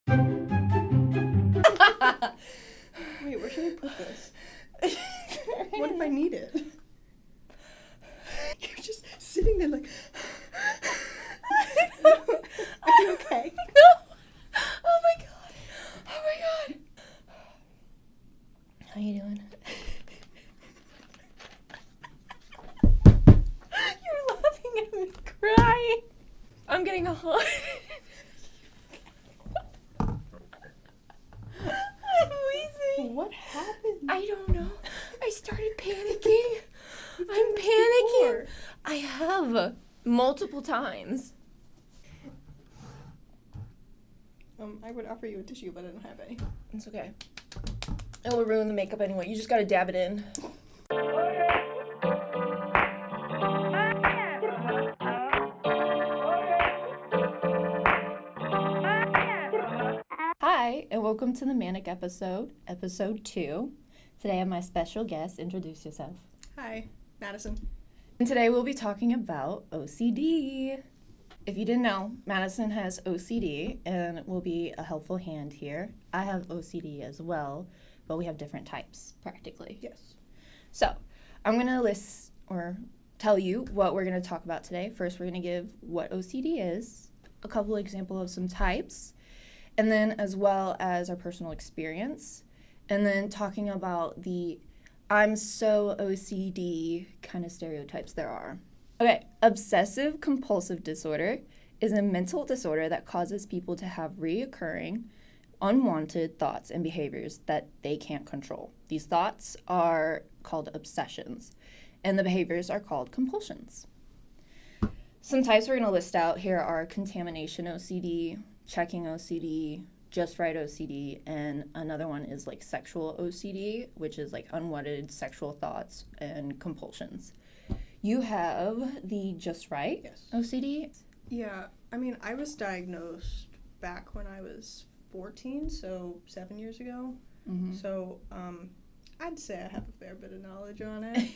Wait, where should I put this? What if I need it? You're just sitting there like... Are you okay? No! Oh my god! Oh my god! How you doing? You're laughing at me crying. I'm getting a hug. I'm wheezing. What happened? I don't know. I started panicking. I'm panicking. Before. I have multiple times. I would offer you a tissue, but I don't have any. It's okay. It will ruin the makeup anyway. You just gotta dab it in. Hi, and welcome to the Manic episode 2. Today I have my special guest. Introduce yourself. Hi, Madison. And today we'll be talking about OCD. If you didn't know, Madison has OCD and will be a helpful hand here. I have OCD as well, but we have different types, practically. Yes. So, I'm going to list or tell you what we're going to talk about today. First, we're going to give what OCD is, a couple examples of some types, and then as well as our personal experience, and then talking about the I'm so OCD kind of stereotypes there are. Okay, obsessive compulsive disorder is a mental disorder that causes people to have reoccurring, unwanted thoughts and behaviors that they can't control. These thoughts are called obsessions, and the behaviors are called compulsions. Some types we're going to list out here are contamination OCD, checking OCD, just right OCD, and another one is like sexual OCD, which is like unwanted sexual thoughts and compulsions. You have the just right Yes. OCD. Yeah, I mean, I was diagnosed back when I was 14, so 7 years ago. Mm-hmm. So, I'd say I have a fair bit of knowledge on it.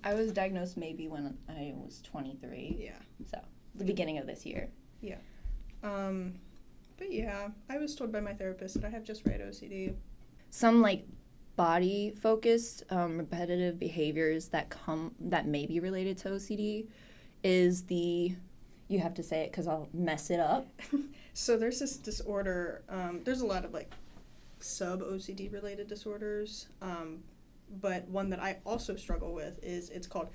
I was diagnosed maybe when I was 23. Yeah. So, the beginning of this year. Yeah. But yeah, I was told by my therapist that I have just right OCD. Some like body focused repetitive behaviors that may be related to OCD is you have to say it because I'll mess it up. So there's this disorder, there's a lot of like sub OCD related disorders, but one that I also struggle with is it's called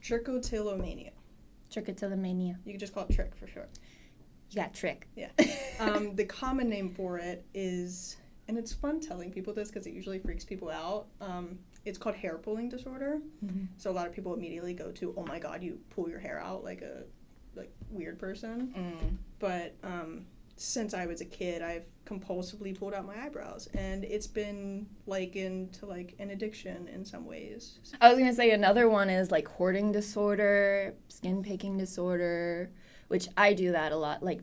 trichotillomania. Trichotillomania. You can just call it trick for short. You got trick. Yeah. The common name for it is, and it's fun telling people this because it usually freaks people out. It's called hair pulling disorder. Mm-hmm. So a lot of people immediately go to, oh my god, you pull your hair out like a weird person. Mm. But since I was a kid, I've compulsively pulled out my eyebrows, and it's been likened to like an addiction in some ways. I was going to say another one is like hoarding disorder, skin picking disorder, which I do that a lot. Like,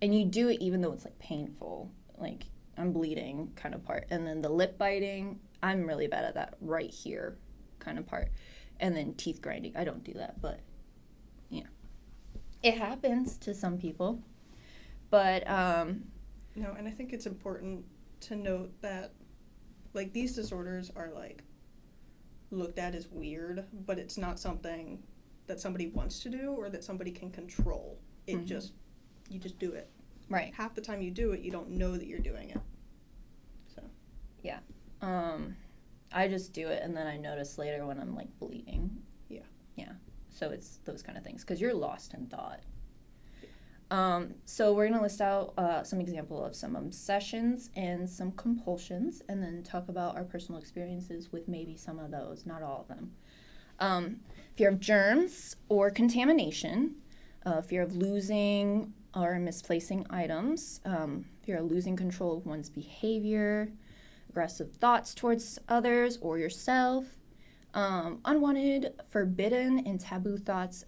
and you do it even though it's like painful, like I'm bleeding kind of part. And then the lip biting, I'm really bad at that right here kind of part. And then teeth grinding, I don't do that, but yeah. It happens to some people. But, No, and I think it's important to note that, like, these disorders are, like, looked at as weird, but it's not something that somebody wants to do or that somebody can control. It Mm-hmm. You just do it. right. Half the time you do it, you don't know that you're doing it. So. Yeah. I just do it, and then I notice later when I'm, like, bleeding. Yeah. Yeah. So it's those kind of things, because you're lost in thought. So we're going to list out some example of some obsessions and some compulsions, and then talk about our personal experiences with maybe some of those, not all of them. Fear of germs or contamination, fear of losing or misplacing items, fear of losing control of one's behavior, aggressive thoughts towards others or yourself, unwanted, forbidden, and taboo thoughts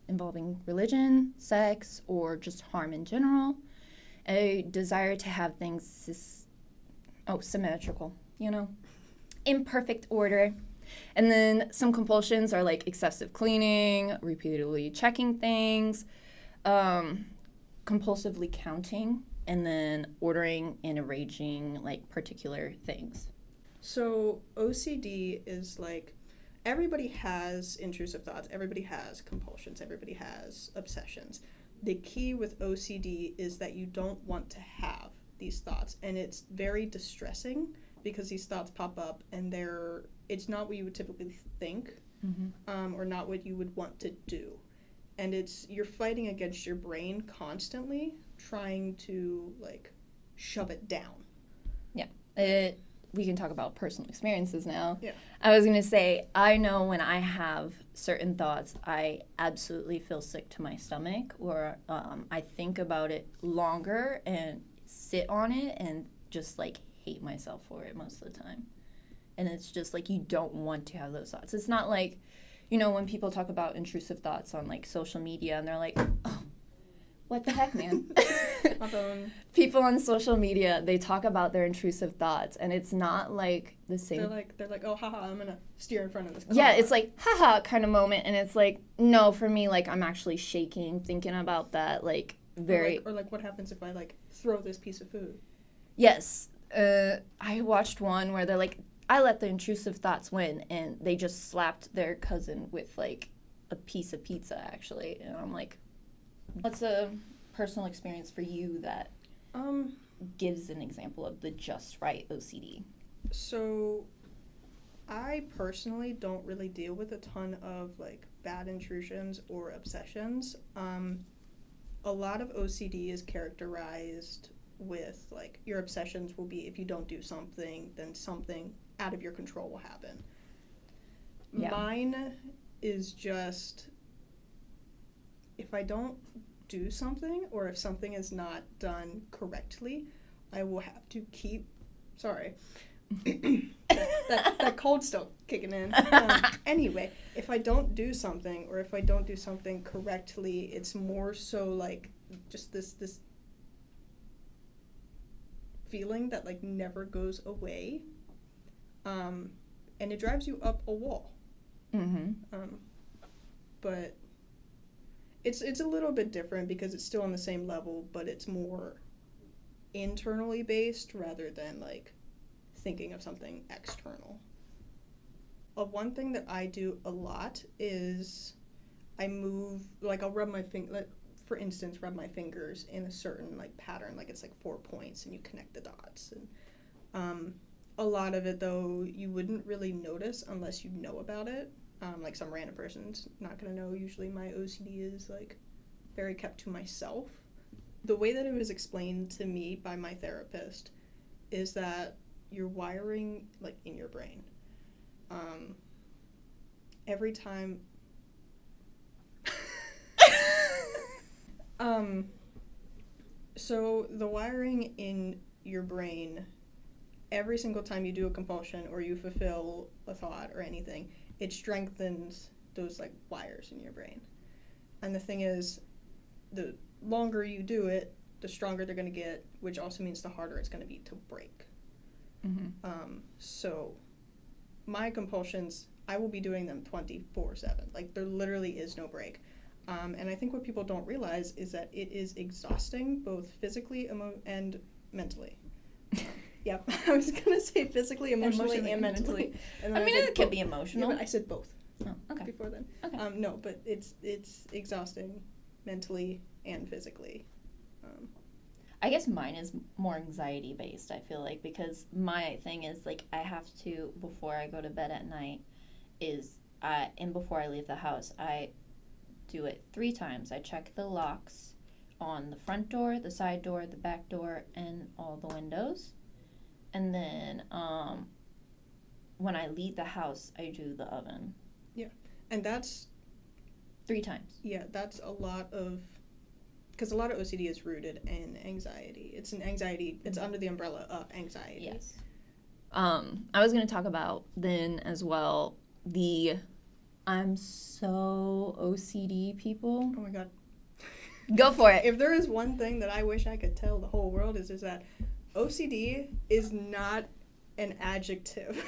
involving religion, sex, or just harm in general, a desire to have things symmetrical, in perfect order. And then some compulsions are like excessive cleaning, repeatedly checking things, compulsively counting and then ordering and arranging like particular things. So OCD is like, everybody has intrusive thoughts, everybody has compulsions, everybody has obsessions. The key with OCD is that you don't want to have these thoughts, and it's very distressing because these thoughts pop up and it's not what you would typically think, or not what you would want to do. And you're fighting against your brain constantly, trying to like shove it down. Yeah. We can talk about personal experiences now. Yeah. I was going to say, I know when I have certain thoughts, I absolutely feel sick to my stomach, or I think about it longer and sit on it and just like hate myself for it most of the time. And it's just like, you don't want to have those thoughts. It's not like, you know, when people talk about intrusive thoughts on like social media and they're like, oh, what the heck, man? My phone. People on social media, they talk about their intrusive thoughts, and it's not like the same. They're like, oh, haha, I'm gonna steer in front of this car. Yeah, it's like, haha, kind of moment, and it's like, no, for me, like, I'm actually shaking thinking about that, like, very... Or like what happens if I, like, throw this piece of food? Yes. I watched one where they're like, I let the intrusive thoughts win, and they just slapped their cousin with, like, a piece of pizza, actually, and I'm like... What's a personal experience for you that gives an example of the just right OCD? So, I personally don't really deal with a ton of like bad intrusions or obsessions. A lot of OCD is characterized with like your obsessions will be if you don't do something, then something out of your control will happen. Yeah. Mine is just if I don't do something, or if something is not done correctly, I will have to keep... Sorry. that cold's still kicking in. Anyway, if I don't do something, or if I don't do something correctly, it's more so like just this feeling that like never goes away. And it drives you up a wall. But... It's a little bit different because it's still on the same level, but it's more internally based rather than like thinking of something external. One thing that I do a lot is I move, like I'll rub my for instance, rub my fingers in a certain like pattern, like it's like 4 points and you connect the dots. And a lot of it though, you wouldn't really notice unless you know about it. Like some random person's not gonna know. Usually my OCD is like very kept to myself. The way that it was explained to me by my therapist is that you're wiring like in your brain. Every time so the wiring in your brain, every single time you do a compulsion or you fulfill a thought or anything, it strengthens those like wires in your brain. And the thing is, the longer you do it, the stronger they're going to get, which also means the harder it's going to be to break. So my compulsions, I will be doing them 24/7. Like there literally is no break. And I think what people don't realize is that it is exhausting, both physically and mentally. Yep, I was gonna say physically, emotionally, and mentally. And I mean, it could be emotional. Yeah, but I said both. Oh, okay. Before then. Okay. No, but it's exhausting, mentally and physically. I guess mine is more anxiety based. I feel like because my thing is like I have to before I go to bed at night and before I leave the house I do it 3 times. I check the locks on the front door, the side door, the back door, and all the windows. And then when I leave the house, I do the oven. Yeah, and that's... 3 times. Yeah, that's a lot of... Because a lot of OCD is rooted in anxiety. It's under the umbrella of anxiety. Yes. I was going to talk about then as well I'm so OCD people. Oh my god. Go for it. If there is one thing that I wish I could tell the whole world is that OCD is not an adjective.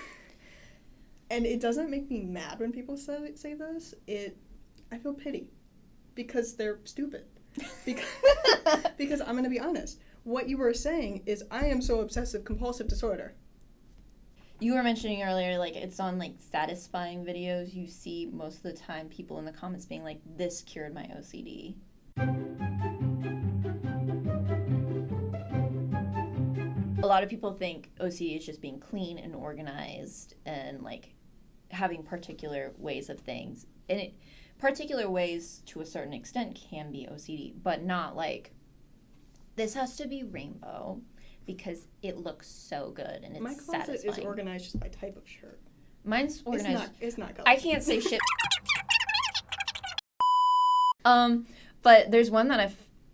And it doesn't make me mad when people say this. I feel pity because they're stupid. Because I'm going to be honest. what you were saying is I am so obsessive compulsive disorder. You were mentioning earlier, like, it's on, like, satisfying videos. You see most of the time people in the comments being like, this cured my OCD. A lot of people think OCD is just being clean and organized and, like, having particular ways of things. And particular ways, to a certain extent, can be OCD, but not, like, this has to be rainbow because it looks so good and it's My closet satisfying. is organized just by type of shirt. Mine's organized. It's not color. I can't say shit. But there's one that I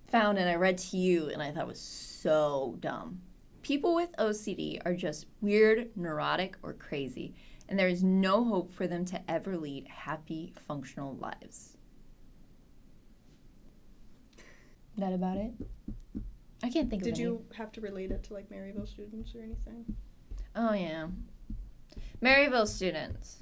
found and I read to you and I thought was so dumb. People with OCD are just weird, neurotic, or crazy, and there is no hope for them to ever lead happy, functional lives. That about it? I can't think of Did any. you have to relate it to like Maryville students or anything? Oh, yeah. Maryville students.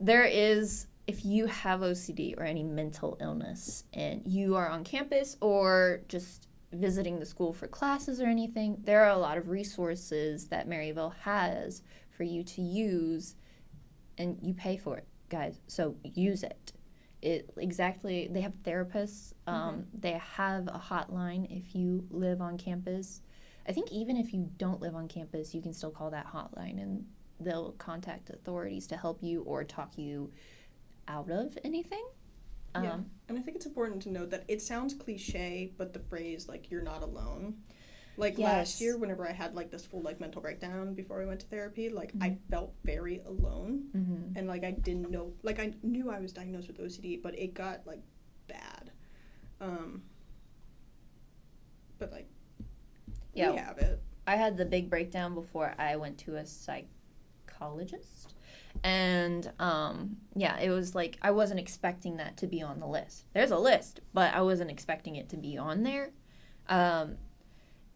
There is, if you have OCD or any mental illness and you are on campus or just visiting the school for classes or anything, there are a lot of resources that Maryville has for you to use, and you pay for it, guys. So use it. They have therapists. They have a hotline if you live on campus. I think even if you don't live on campus, you can still call that hotline and they'll contact authorities to help you or talk you out of anything. Yeah, and I think it's important to note that it sounds cliche, but the phrase, like, you're not alone. Like, last year, whenever I had, like, this full, like, mental breakdown before I went to therapy, like, I felt very alone. And, like, I didn't know, like, I knew I was diagnosed with OCD, but it got, like, bad. But, like, we have it. I had the big breakdown before I went to a psychologist. And, it was like, I wasn't expecting that to be on the list. There's a list, but I wasn't expecting it to be on there.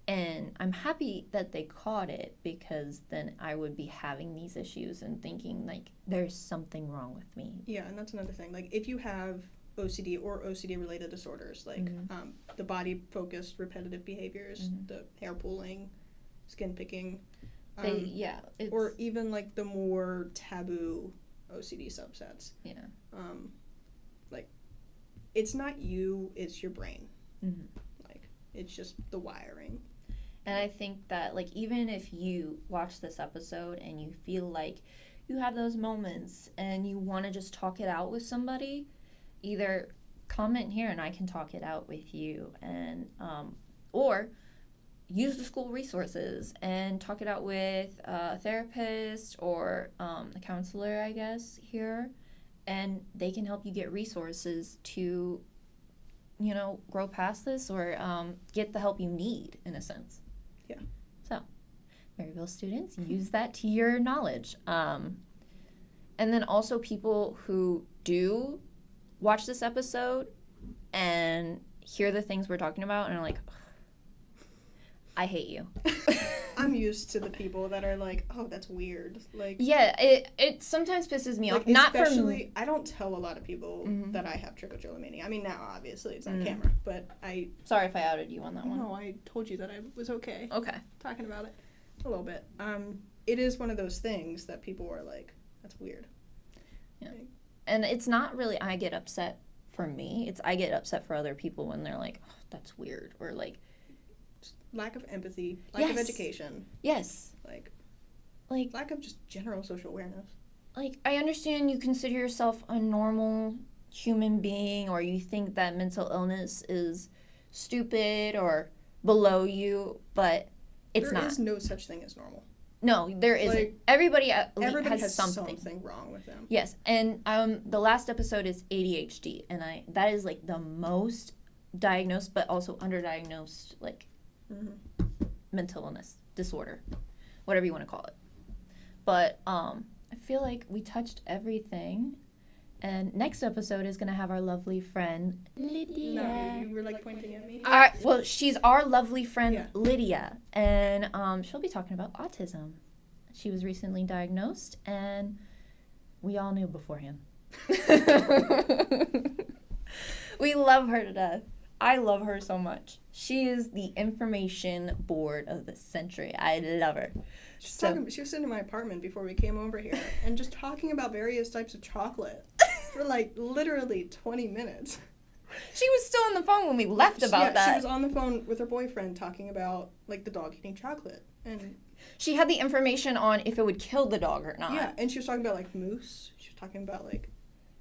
And I'm happy that they caught it because then I would be having these issues and thinking, like, there's something wrong with me. Yeah, and that's another thing. Like, if you have OCD or OCD-related disorders, like the body-focused repetitive behaviors, the hair pulling, skin picking, or even, like, the more taboo OCD subsets. Yeah. Like, it's not you, it's your brain. Mm-hmm. Like, it's just the wiring. And I think that, like, even if you watch this episode and you feel like you have those moments and you want to just talk it out with somebody, either comment here and I can talk it out with you, and or use the school resources and talk it out with a therapist or a counselor, I guess, here, and they can help you get resources to, grow past this or get the help you need, in a sense. Yeah. So, Maryville students, use that to your knowledge. And then also people who do watch this episode and hear the things we're talking about and are like, I hate you. I'm used to the people that are like, oh, that's weird. Like, yeah, it sometimes pisses me off. Not especially, I don't tell a lot of people that I have trichotillomania. I mean, now obviously it's on camera, but I. Sorry if I outed you on that one. No, I told you that I was okay. Okay. Talking about it a little bit. It is one of those things that people are like, that's weird. Yeah. Like, and it's not really I get upset for me. It's I get upset for other people when they're like, oh, that's weird, or like. Lack of empathy, lack of education. Yes. Like lack of just general social awareness. Like, I understand you consider yourself a normal human being, or you think that mental illness is stupid or below you, but it's not. There is no such thing as normal. No, there isn't. Like, everybody has something wrong with them. Yes, and the last episode is ADHD, and that is, like, the most diagnosed but also underdiagnosed, like, mental illness, disorder, whatever you want to call it. But I feel like we touched everything, and next episode is going to have our lovely friend Lydia. No, you were like pointing at me. Well, she's our lovely friend Lydia, and she'll be talking about autism. She was recently diagnosed, and we all knew beforehand. We love her to death. I love her so much. She is the information board of the century. I love her. She was sitting in my apartment before we came over here and just talking about various types of chocolate for like literally 20 minutes. She was still on the phone when we left about that. She was on the phone with her boyfriend talking about like the dog eating chocolate, and she had the information on if it would kill the dog or not. Yeah, and she was talking about like moose. She was talking about like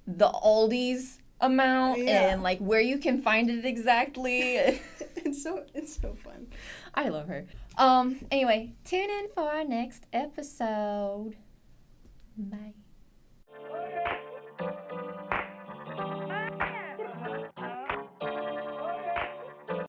the Aldi's amount and like where you can find it exactly. It's so fun. I love her. Anyway, tune in for our next episode. Bye.